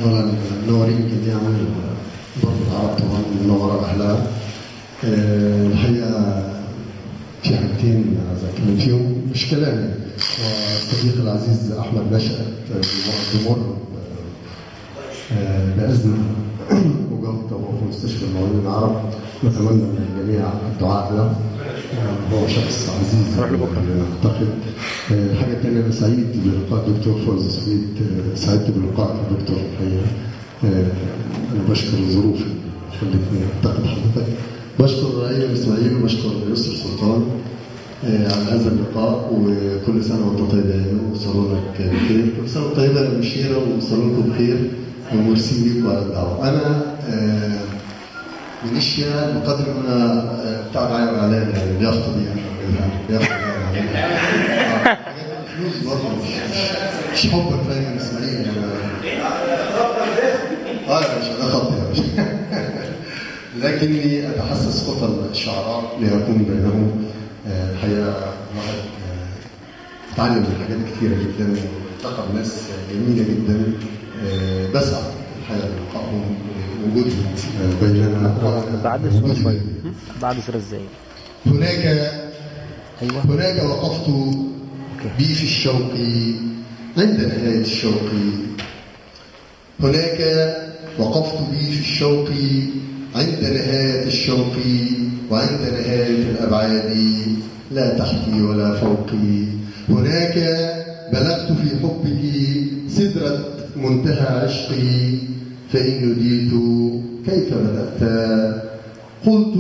أولا منورين جميعا، برضه العرب طبعا منورة بأهلها. الحقيقة في حاجتين عايز أتكلم فيهم، مش كلامي، والصديق العزيز أحمد نشأت بمر بأزمة وجلطة وهو في مستشفى المقاولين العرب. نتمنى من الجميع الدعاء له، هو شخص عزيز أعتقد. الحاجة الثانية أنا سعيد بلقاء الدكتور فوزي سعيد، سعدت بلقاء الدكتور الحقيقة. أنا بشكر الظروف اللي خلتني ألتقي بحضرتك. بشكر أيمن إسماعيل وبشكر يوسف سلطان على هذا اللقاء، وكل سنة وأنت طيب يا أيمن، وصلوا لك بخير. كل سنة وأنت طيبة يا مشيرة، وصلوا لكم بخير، وميرسي ليكم على الدعوة. أنا من اشياء بقدر ما انا بتاع معايا علينا يعني اليافطه دي انا بعملها، اليافطه فلوس برضه مش حبك في ايمن اسماعيل يا باشا، ده خط يا باشا. لكني اتحسس خطى الشعراء ليكون بينهم. الحقيقه الواحد اتعلم من حاجات كثيره جدا، والتقى بناس جميله جدا. بسعد الحقيقه بلقائهم وجودهم بيننا. بعد الصورة شوية، بعد الصورة ازاي؟ هناك وقفت بي في الشوق عند نهاية الشوق. هناك وقفت بي في الشوق عند نهاية الشوق، وعند نهاية الأبعاد لا تحتي ولا فوقي. هناك بلغت في حبك سدرة منتهى عشقي، فإن نديت كيف بدأت قلت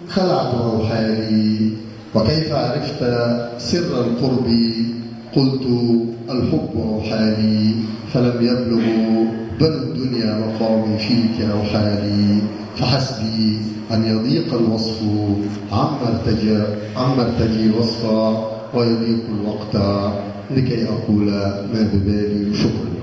خلعت روحاني، وكيف عرفت سر القرب قلت الحب روحاني، فلم يبلغ بل الدنيا مقامي فيك أو حالي، فحسبي أن يضيق الوصف عما ارتجي وصفا، ويضيق الوقت لكي أقول ما ببالي. شكرا.